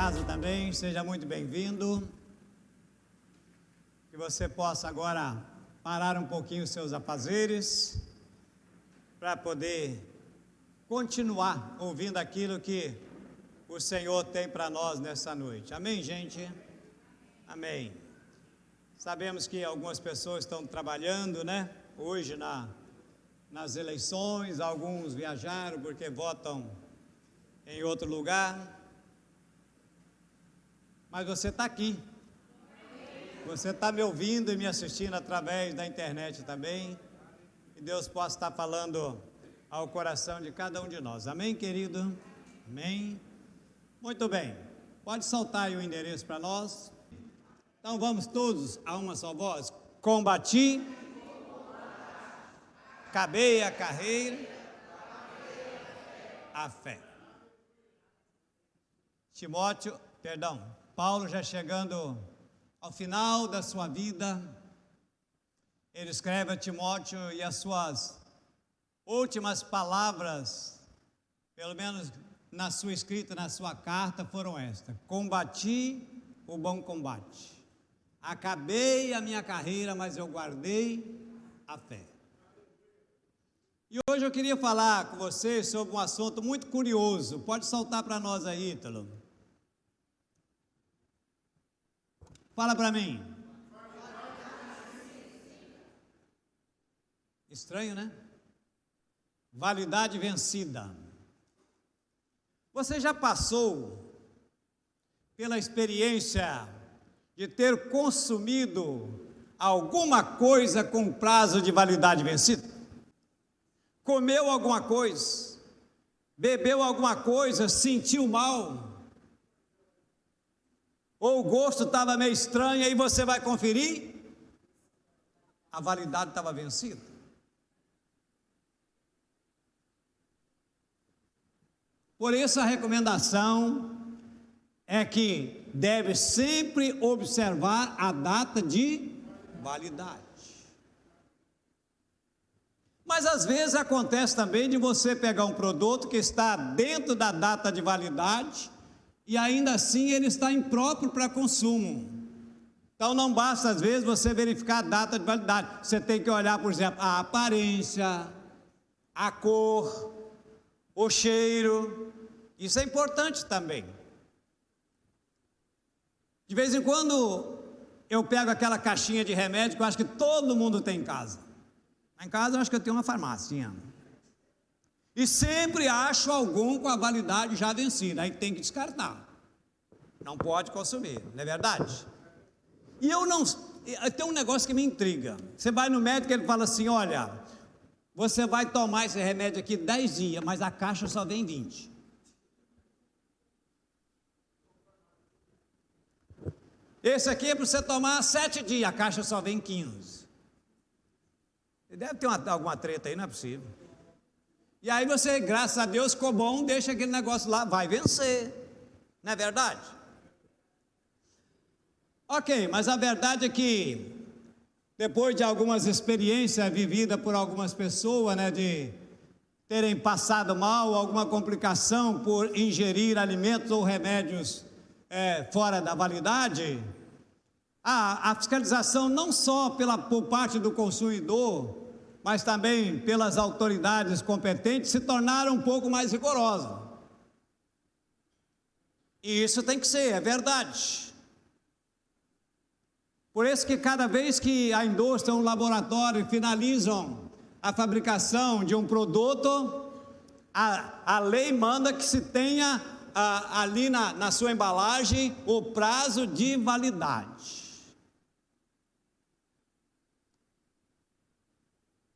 casa também, seja muito bem-vindo. Que você possa agora parar um pouquinho os seus afazeres para poder continuar ouvindo aquilo que o Senhor tem para nós nessa noite. Amém, gente? Amém. Sabemos que algumas pessoas estão trabalhando, né? Hoje nas eleições, alguns viajaram porque votam em outro lugar. Mas você está aqui. Você está me ouvindo e me assistindo através da internet também. Que Deus possa estar falando ao coração de cada um de nós. Amém, querido? Amém? Muito bem. Pode soltar aí o endereço para nós. Então vamos todos a uma só voz. Combati, acabei a carreira, a fé. Paulo já chegando ao final da sua vida, ele escreve a Timóteo e as suas últimas palavras, pelo menos na sua escrita, na sua carta, foram estas: combati o bom combate. Acabei a minha carreira, mas eu guardei a fé. E hoje eu queria falar com vocês sobre um assunto muito curioso. Pode soltar para nós aí, Ítalo. Fala para mim. Estranho, né? Validade vencida. Você já passou pela experiência de ter consumido alguma coisa com prazo de validade vencida? Comeu alguma coisa, bebeu alguma coisa, sentiu mal, ou o gosto estava meio estranho, aí você vai conferir, a validade estava vencida. Por isso a recomendação é que deve sempre observar a data de validade. Mas às vezes acontece também de você pegar um produto que está dentro da data de validade e ainda assim ele está impróprio para consumo. Então não basta às vezes você verificar a data de validade, você tem que olhar, por exemplo, a aparência, a cor, o cheiro. Isso é importante também. De vez em quando eu pego aquela caixinha de remédio que eu acho que todo mundo tem em casa. Lá em casa eu acho que eu tenho uma farmácia. E sempre acho algum com a validade já vencida. Aí tem que descartar. Não pode consumir, não é verdade? E tem um negócio que me intriga. Você vai no médico e ele fala assim: olha, você vai tomar esse remédio aqui 10 dias, mas a caixa só vem 20. Esse aqui é para você tomar 7 dias, a caixa só vem 15. Deve ter alguma treta aí, não é possível. E aí você, graças a Deus, ficou bom, deixa aquele negócio lá, vai vencer. Não é verdade? Ok, mas a verdade é que, depois de algumas experiências vividas por algumas pessoas, né, de terem passado mal, alguma complicação por ingerir alimentos ou remédios fora da validade, a fiscalização não só por parte do consumidor, mas também pelas autoridades competentes, se tornaram um pouco mais rigorosas. E isso tem que ser, é verdade. Por isso que cada vez que a indústria ou um laboratório finalizam a fabricação de um produto, a lei manda que se tenha ali na sua embalagem o prazo de validade.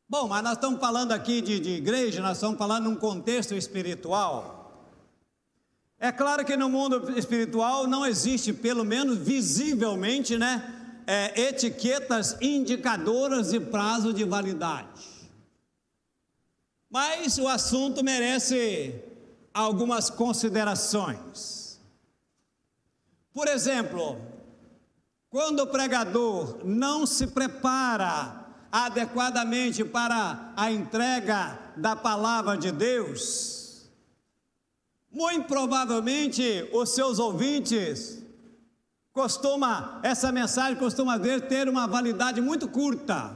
Bom, mas nós estamos falando aqui de igreja, nós estamos falando num contexto espiritual. É claro que no mundo espiritual não existe, pelo menos visivelmente, né, etiquetas indicadoras de prazo de validade. Mas o assunto merece algumas considerações. Por exemplo, quando o pregador não se prepara adequadamente para a entrega da palavra de Deus, Muito provavelmente os seus ouvintes essa mensagem costuma ter uma validade muito curta.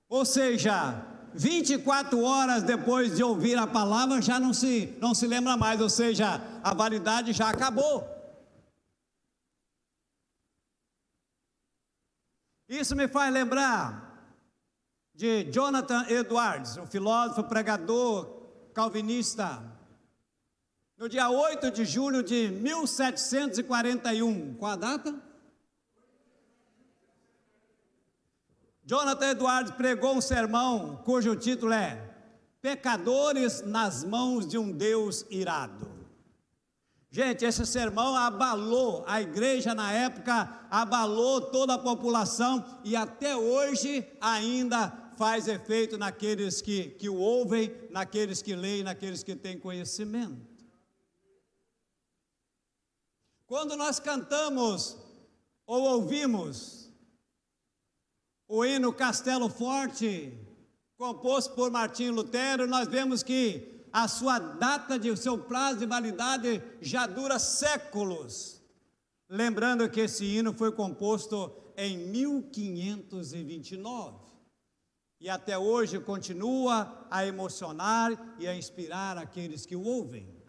Ou seja, 24 horas depois de ouvir a palavra já não se lembra mais, ou seja, a validade já acabou. Isso me faz lembrar de Jonathan Edwards, um filósofo, pregador, calvinista. No dia 8 de julho de 1741, qual a data? Jonathan Edwards pregou um sermão cujo título é Pecadores nas mãos de um Deus irado. Gente, esse sermão abalou a igreja na época, abalou toda a população e até hoje ainda faz efeito naqueles que o ouvem, naqueles que leem, naqueles que têm conhecimento. Quando nós cantamos ou ouvimos o hino Castelo Forte, composto por Martinho Lutero, nós vemos que a sua data o seu prazo de validade já dura séculos. Lembrando que esse hino foi composto em 1529 e até hoje continua a emocionar e a inspirar aqueles que o ouvem.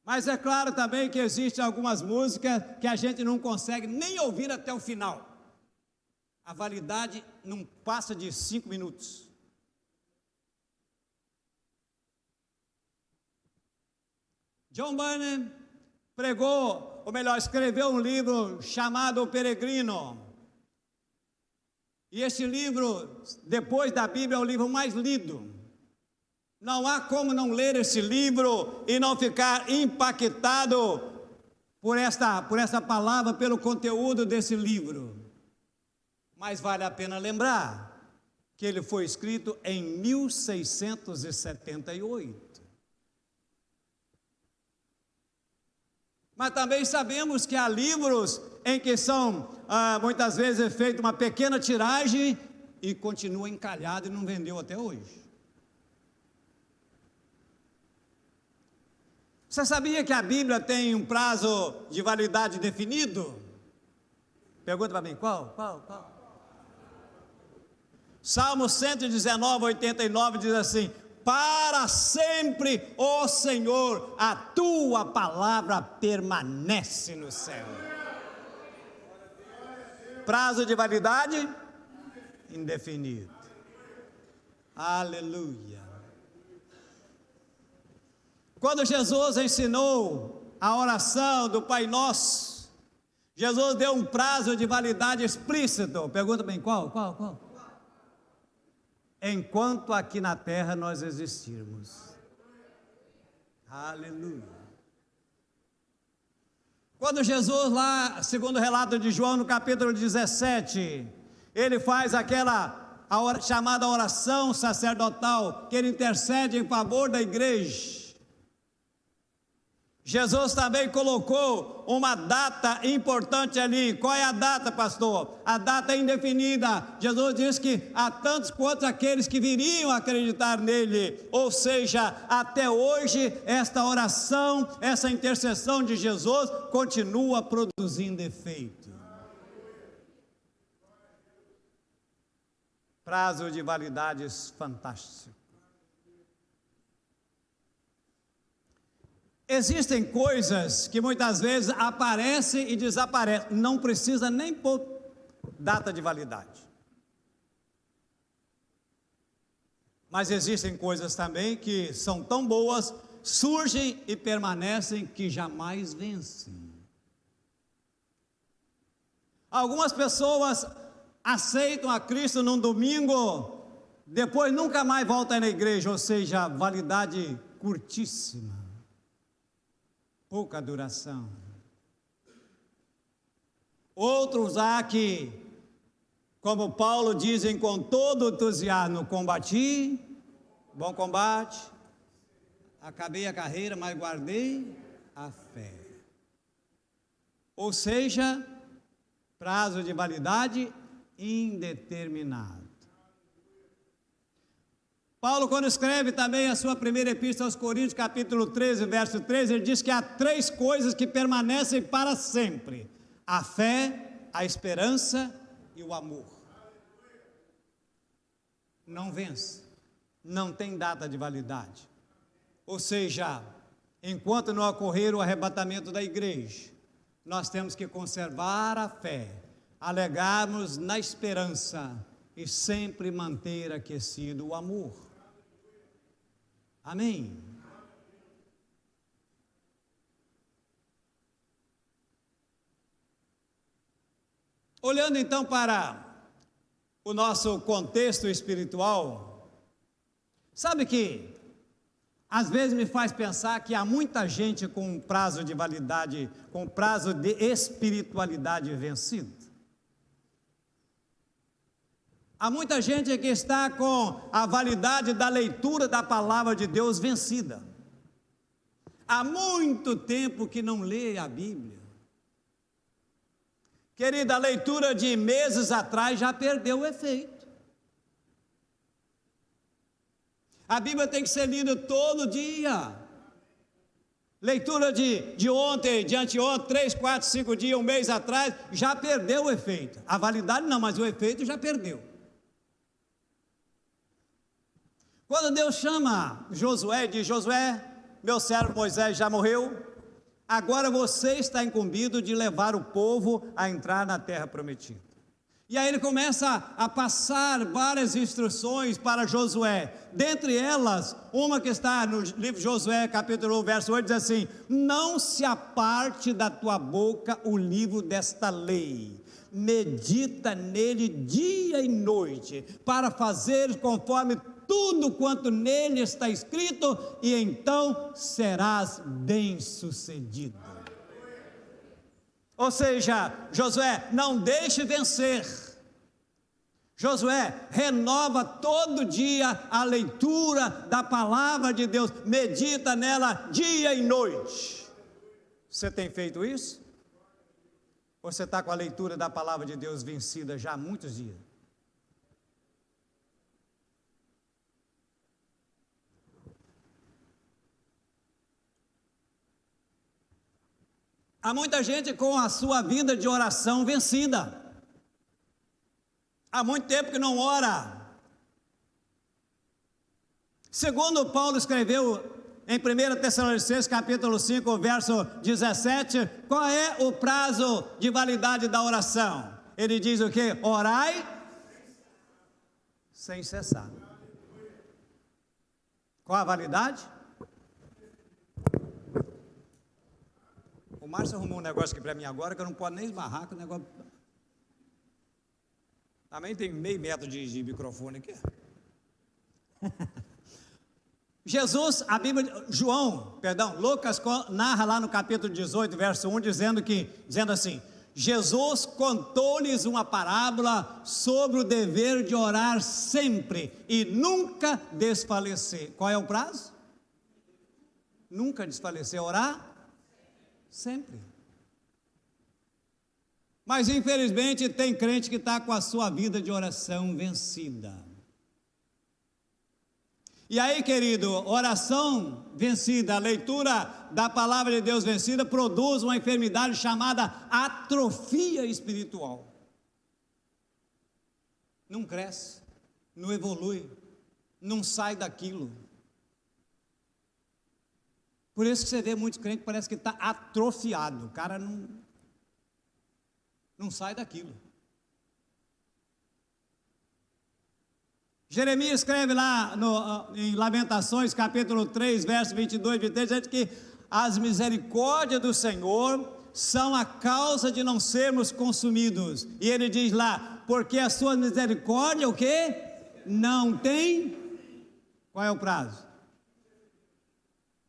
Mas é claro também que existem algumas músicas que a gente não consegue nem ouvir até o final. A validade não passa de 5 minutos. John Bunyan pregou, ou melhor, escreveu um livro chamado O Peregrino. E esse livro, depois da Bíblia, é o livro mais lido. Não há como não ler esse livro e não ficar impactado por essa palavra, pelo conteúdo desse livro. Mas vale a pena lembrar que ele foi escrito em 1678. Mas também sabemos que há livros em que muitas vezes feita uma pequena tiragem e continua encalhado e não vendeu até hoje. Você sabia que a Bíblia tem um prazo de validade definido? Pergunta para mim, qual? Salmo 119, 89 diz assim: para sempre, ó Senhor, a tua palavra permanece no céu. Prazo de validade? Indefinido. Aleluia. Quando Jesus ensinou a oração do Pai Nosso, Jesus deu um prazo de validade explícito. Pergunta bem, qual? Enquanto aqui na terra nós existirmos. Aleluia. Quando Jesus lá, segundo o relato de João, no capítulo 17, ele faz chamada oração sacerdotal, que ele intercede em favor da igreja. Jesus também colocou uma data importante ali. Qual é a data, pastor? A data é indefinida. Jesus diz que há tantos quantos aqueles que viriam acreditar nele. Ou seja, até hoje, esta oração, essa intercessão de Jesus continua produzindo efeito. Prazo de validades fantástico. Existem coisas que muitas vezes aparecem e desaparecem, não precisa nem pôr data de validade. Mas existem coisas também que são tão boas, surgem e permanecem, que jamais vencem. Algumas pessoas aceitam a Cristo num domingo, depois nunca mais voltam na igreja, ou seja, validade curtíssima. Pouca duração. Outros há que, como Paulo dizem com todo entusiasmo, combati, bom combate, acabei a carreira, mas guardei a fé. Ou seja, prazo de validade indeterminado. Paulo, quando escreve também a sua primeira epístola aos Coríntios, capítulo 13, verso 13, ele diz que há 3 coisas que permanecem para sempre: a fé, a esperança e o amor. Não vence, não tem data de validade. Ou seja, enquanto não ocorrer o arrebatamento da igreja, nós temos que conservar a fé, alegarmos na esperança e sempre manter aquecido o amor. Amém? Olhando então para o nosso contexto espiritual, sabe que às vezes me faz pensar que há muita gente com um prazo de validade, com um prazo de espiritualidade vencido. Há muita gente que está com a validade da leitura da palavra de Deus vencida. Há muito tempo que não lê a Bíblia. Querida, a leitura de meses atrás já perdeu o efeito. A Bíblia tem que ser lida todo dia. Leitura de ontem, de anteontem, 3, 4, 5 dias, um mês atrás, já perdeu o efeito. A validade não, mas o efeito já perdeu. Quando Deus chama Josué, diz: Josué, meu servo Moisés já morreu, agora você está incumbido de levar o povo a entrar na terra prometida. E aí ele começa a passar várias instruções para Josué, dentre elas, uma que está no livro de Josué, capítulo 1, verso 8, diz assim: não se aparte da tua boca o livro desta lei, medita nele dia e noite, para fazer conforme tudo quanto nele está escrito, e então serás bem-sucedido. Ou seja, Josué, não deixe vencer. Josué, renova todo dia a leitura da palavra de Deus, medita nela dia e noite. Você tem feito isso? Ou você está com a leitura da palavra de Deus vencida já há muitos dias? Há muita gente com a sua vida de oração vencida. Há muito tempo que não ora. Segundo Paulo escreveu em 1 Tessalonicenses capítulo 5, verso 17, qual é o prazo de validade da oração? Ele diz o quê? Orai sem cessar. Qual a validade? O Márcio arrumou um negócio aqui para mim agora que eu não posso nem esbarrar com o negócio. Também tem meio metro de microfone aqui. Jesus, a Bíblia, Lucas narra lá no capítulo 18, verso 1, dizendo assim: Jesus contou-lhes uma parábola sobre o dever de orar sempre e nunca desfalecer. Qual é o prazo? Nunca desfalecer, orar sempre. Mas infelizmente tem crente que está com a sua vida de oração vencida. E aí, querido, oração vencida, a leitura da palavra de Deus vencida produz uma enfermidade chamada atrofia espiritual. Não cresce, não evolui, não sai daquilo. Por isso que você vê muitos crentes que parece que está atrofiado, o cara não sai daquilo. Jeremias escreve lá em Lamentações, capítulo 3, verso 22, 23, dizendo que as misericórdias do Senhor são a causa de não sermos consumidos. E ele diz lá, porque a sua misericórdia, o quê? Não tem. Qual é o prazo?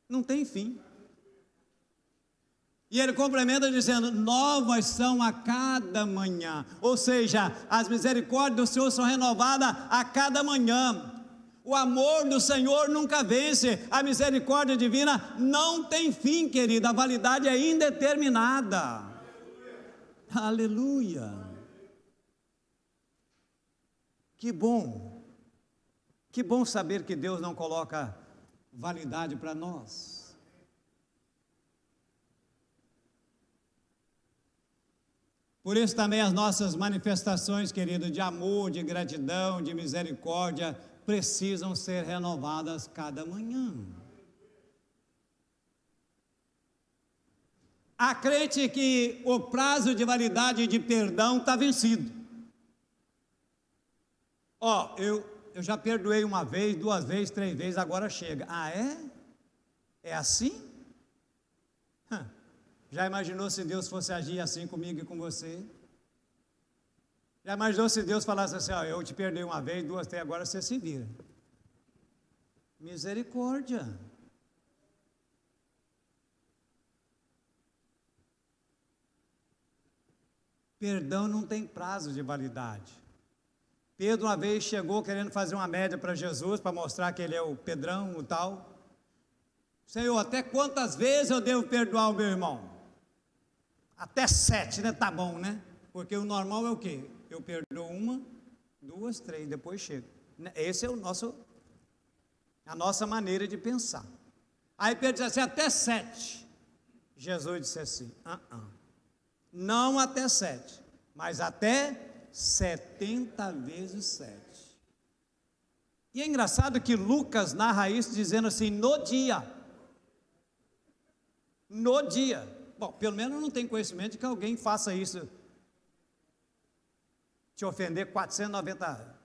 Não tem fim. E ele complementa dizendo, novas são a cada manhã. Ou seja, as misericórdias do Senhor são renovadas a cada manhã. O amor do Senhor nunca vence. A misericórdia divina não tem fim, querida. A validade é indeterminada. Aleluia. Que bom Que bom saber que Deus não coloca validade para nós. Por isso também as nossas manifestações, querido, de amor, de gratidão, de misericórdia, precisam ser renovadas cada manhã. Há crente que o prazo de validade de perdão está vencido. Eu já perdoei uma vez, 2 vezes, 3 vezes, agora chega. Ah, é? É assim? Já imaginou se Deus fosse agir assim comigo e com você? Já imaginou se Deus falasse assim, eu te perdoei uma vez, 2, 3, agora você se vira? Misericórdia. Perdão não tem prazo de validade. Pedro uma vez chegou querendo fazer uma média para Jesus, para mostrar que ele é o Pedrão, o tal. Senhor, até quantas vezes eu devo perdoar o meu irmão? Até 7, né? Tá bom, né? Porque o normal é o quê? Eu perdoo 1, 2, 3, depois chego. Esse é a nossa maneira de pensar. Aí Pedro disse assim, até 7. Jesus disse assim, não até 7, mas até 70 vezes 7. E é engraçado que Lucas narra isso dizendo assim, no dia. No dia. Bom, pelo menos eu não tenho conhecimento de que alguém faça isso, te ofender 490.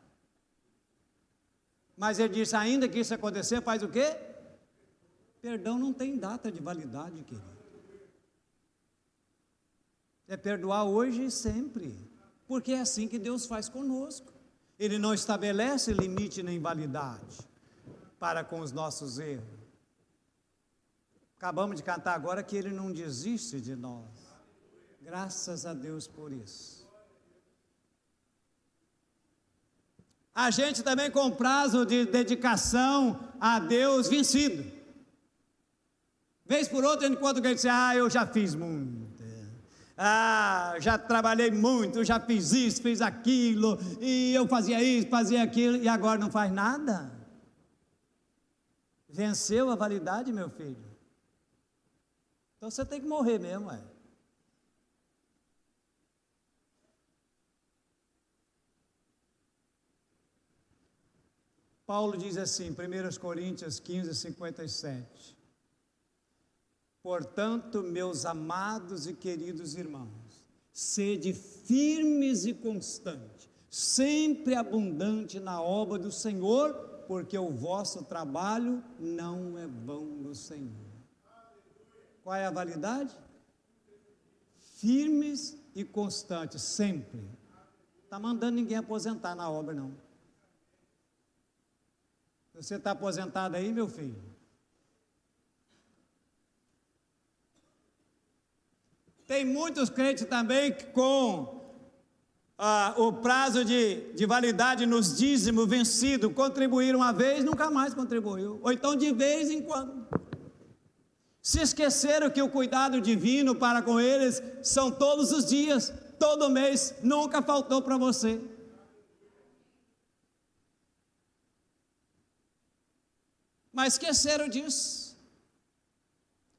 Mas ele disse, ainda que isso acontecer, faz o quê? Perdão não tem data de validade, querido. É perdoar hoje e sempre, porque é assim que Deus faz conosco. Ele não estabelece limite nem validade para com os nossos erros. Acabamos de cantar agora que Ele não desiste de nós. Graças a Deus por isso. A gente também com prazo de dedicação a Deus vencido. Vez por outra, enquanto alguém diz, eu já fiz muito. Já trabalhei muito, já fiz isso, fiz aquilo, e eu fazia isso, fazia aquilo, e agora não faz nada. Venceu a validade, meu filho. Então você tem que morrer mesmo, Paulo diz assim, 1 Coríntios 15, 57. Portanto, meus amados e queridos irmãos, sede firmes e constantes, sempre abundante na obra do Senhor, porque o vosso trabalho não é vão no Senhor. Qual é a validade? Firmes e constantes, sempre. Não está mandando ninguém aposentar na obra, não. Você está aposentado aí, meu filho? Tem muitos crentes também que com o prazo de validade nos dízimos vencido, contribuíram uma vez, nunca mais contribuiu, ou então de vez em quando. Se esqueceram que o cuidado divino para com eles são todos os dias, todo mês, nunca faltou para você. Mas esqueceram disso.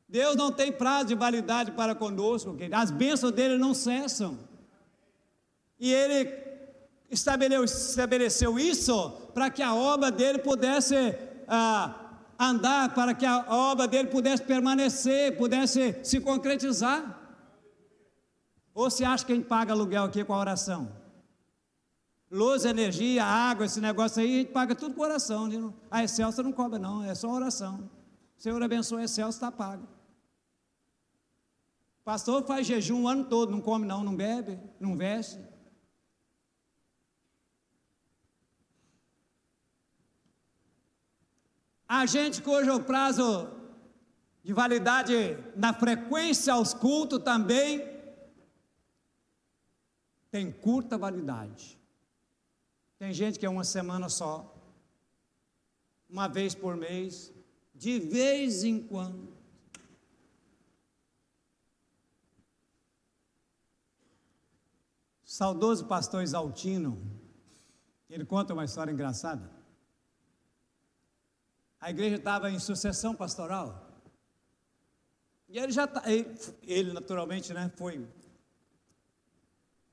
Deus não tem prazo de validade para conosco, querido. As bênçãos dele não cessam. E ele estabeleceu isso para que a obra dele pudesse andar, para que a obra dele pudesse permanecer, pudesse se concretizar. Ou você acha que a gente paga aluguel aqui com a oração? Luz, energia, água, esse negócio aí, a gente paga tudo com oração. A Excelsa não cobra não, é só oração. O Senhor abençoe a Excelsa, está pago. O pastor faz jejum o ano todo, não come não bebe, não veste. A gente cujo prazo de validade na frequência aos cultos também tem curta validade. Tem gente que é uma semana só, uma vez por mês, de vez em quando. Saudoso pastor Exaltino, ele conta uma história engraçada. A igreja estava em sucessão pastoral. E ele naturalmente, né, foi,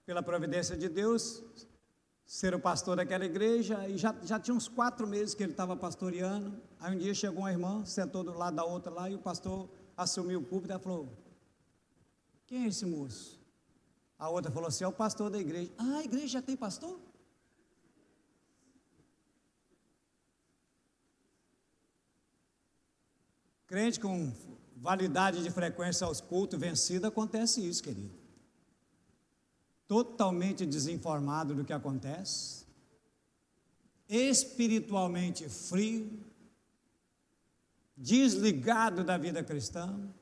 pela providência de Deus, ser o pastor daquela igreja, e já tinha uns 4 meses que ele estava pastoreando. Aí um dia chegou uma irmã, sentou do lado da outra lá, e o pastor assumiu o púlpito e falou: quem é esse moço? A outra falou assim: é o pastor da igreja. Ah, a igreja já tem pastor? Crente com validade de frequência aos cultos vencida, acontece isso, querido. Totalmente desinformado do que acontece, espiritualmente frio, desligado da vida cristã.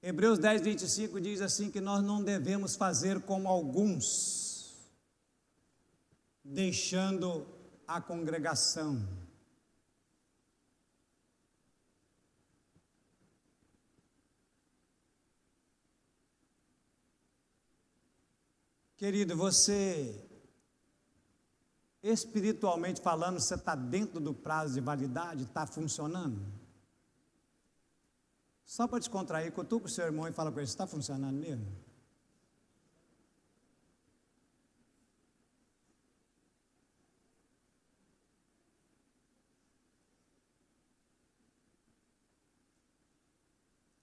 Hebreus 10, 25 diz assim, que nós não devemos fazer como alguns, deixando a congregação. Querido, você, espiritualmente falando, você está dentro do prazo de validade? Está funcionando? Só para descontrair, cutuca o seu irmão e fala com ele: está funcionando mesmo?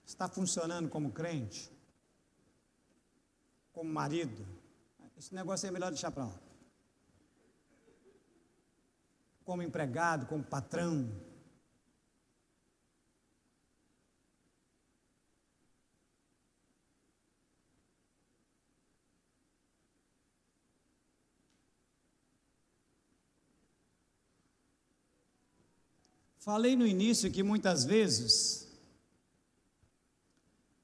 Está funcionando como crente? Como marido? Esse negócio aí é melhor deixar para lá. Como empregado, como patrão. Falei no início que muitas vezes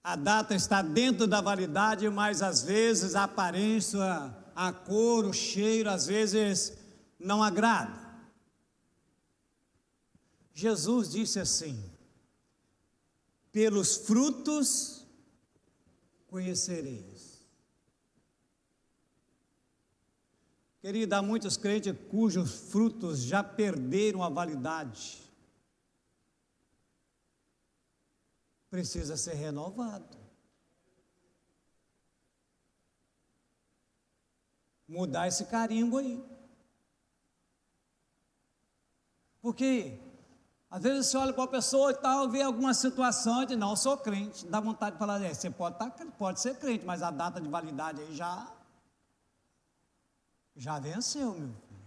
a data está dentro da validade, mas às vezes a aparência, a cor, o cheiro, às vezes não agrada. Jesus disse assim: pelos frutos conhecereis. Querido, há muitos crentes cujos frutos já perderam a validade. Precisa ser renovado. Mudar esse carimbo aí. Porque às vezes você olha para a pessoa e tal, vê alguma situação e diz: não, eu sou crente. Dá vontade de falar: você pode ser crente, mas a data de validade aí já venceu, meu filho.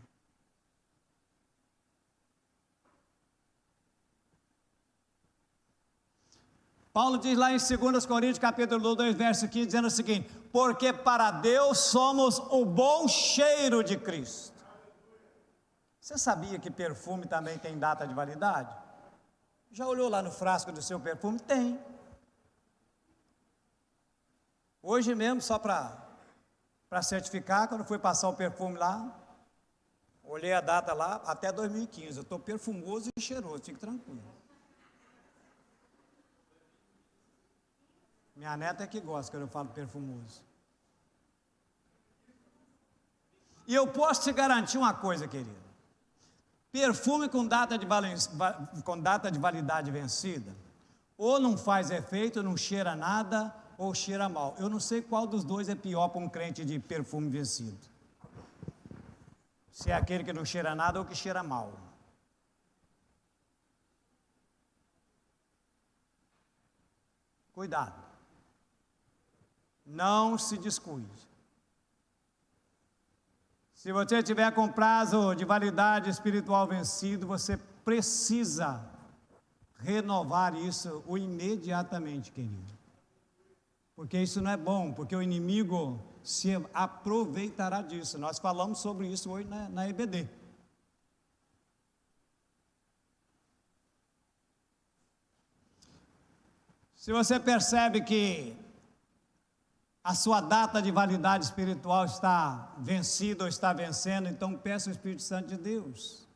Paulo diz lá em 2 Coríntios capítulo 2, verso 15, dizendo o seguinte: porque para Deus somos o bom cheiro de Cristo. Você sabia que perfume também tem data de validade? Já olhou lá no frasco do seu perfume? Tem. Hoje mesmo, só para certificar, quando fui passar o perfume lá, olhei a data lá, até 2015, eu estou perfumoso e cheiroso, fique tranquilo. Minha neta é que gosta quando eu falo perfumoso. E eu posso te garantir uma coisa, querido: perfume com data de validade vencida, ou não faz efeito, não cheira nada, ou cheira mal. Eu não sei qual dos dois é pior para um crente de perfume vencido. Se é aquele que não cheira nada ou que cheira mal. Cuidado. Não se descuide. Se você tiver com prazo de validade espiritual vencido, você precisa renovar isso imediatamente, querido. Porque isso não é bom, porque o inimigo se aproveitará disso. Nós falamos sobre isso hoje na EBD. Se você percebe que a sua data de validade espiritual está vencida ou está vencendo, então peça ao Espírito Santo de Deus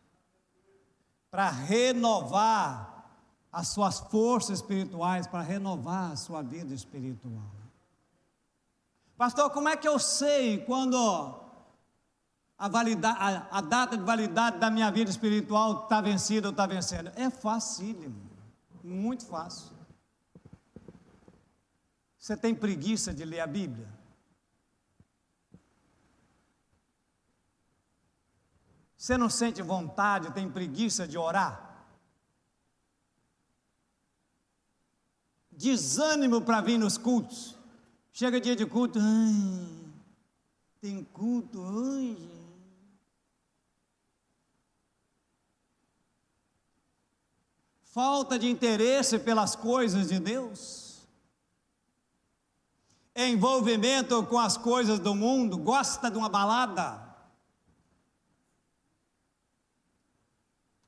para renovar as suas forças espirituais, para renovar a sua vida espiritual. Pastor, como é que eu sei quando a data de validade da minha vida espiritual está vencida ou está vencendo? É facílimo, muito fácil. Você tem preguiça de ler a Bíblia? Você não sente vontade, tem preguiça de orar? Desânimo para vir nos cultos. Chega dia de culto, ai, tem culto hoje. Falta de interesse pelas coisas de Deus. Envolvimento com as coisas do mundo, gosta de uma balada.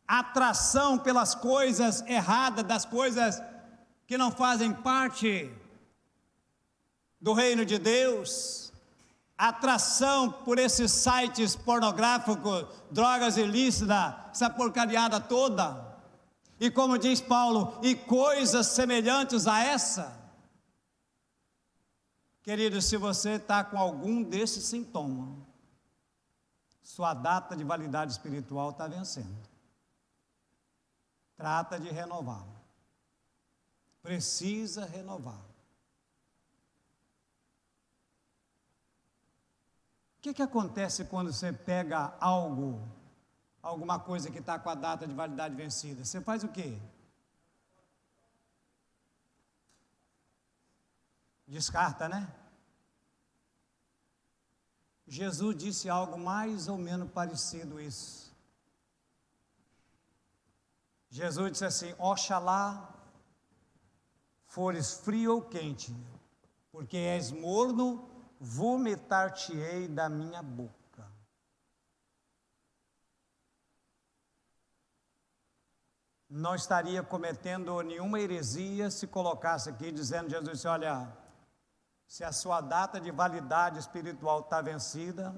Atração pelas coisas erradas, das coisas que não fazem parte do reino de Deus, atração por esses sites pornográficos, drogas ilícitas, essa porcariada toda, e como diz Paulo, e coisas semelhantes a essa. Querido, se você está com algum desses sintomas, sua data de validade espiritual está vencendo. Trata de renová-lo. Precisa renovar. O que acontece quando você pega alguma coisa que está com a data de validade vencida? Você faz o quê? Descarta, né? Jesus disse algo mais ou menos parecido a isso. Jesus disse assim: oxalá fores frio ou quente, porque és morno, vomitar-te-ei da minha boca. Não estaria cometendo nenhuma heresia se colocasse aqui dizendo, Jesus disse, olha, se a sua data de validade espiritual está vencida,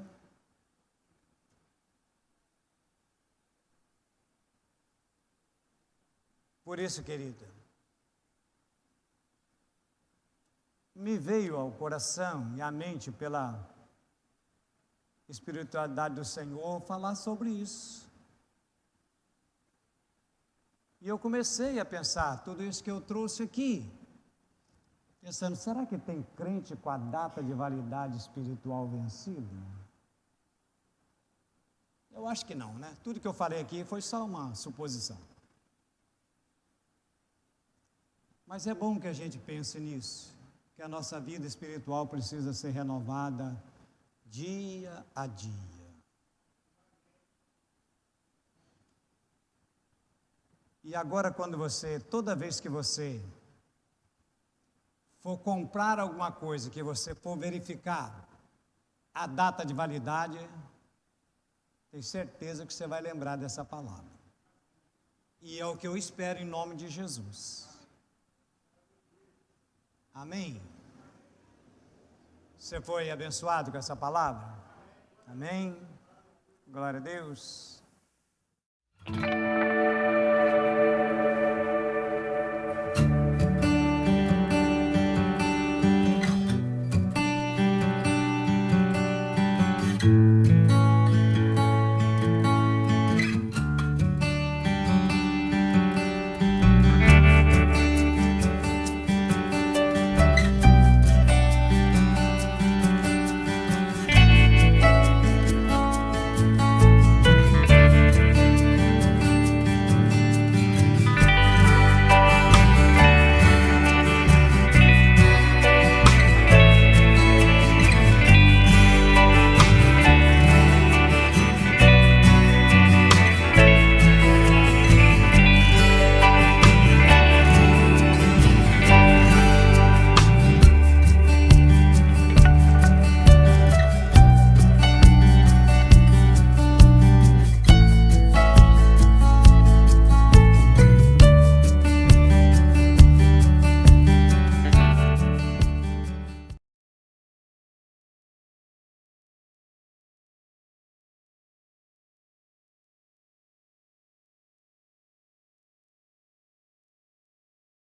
por isso, querida, me veio ao coração e à mente pela espiritualidade do Senhor falar sobre isso. E eu comecei a pensar tudo isso que eu trouxe aqui, pensando, será que tem crente com a data de validade espiritual vencida? Eu acho que não, né? Tudo que eu falei aqui foi só uma suposição. Mas é bom que a gente pense nisso, que a nossa vida espiritual precisa ser renovada dia a dia. E agora toda vez que você for comprar alguma coisa, que você for verificar a data de validade, tenho certeza que você vai lembrar dessa palavra. E é o que eu espero em nome de Jesus. Amém? Você foi abençoado com essa palavra? Amém? Glória a Deus.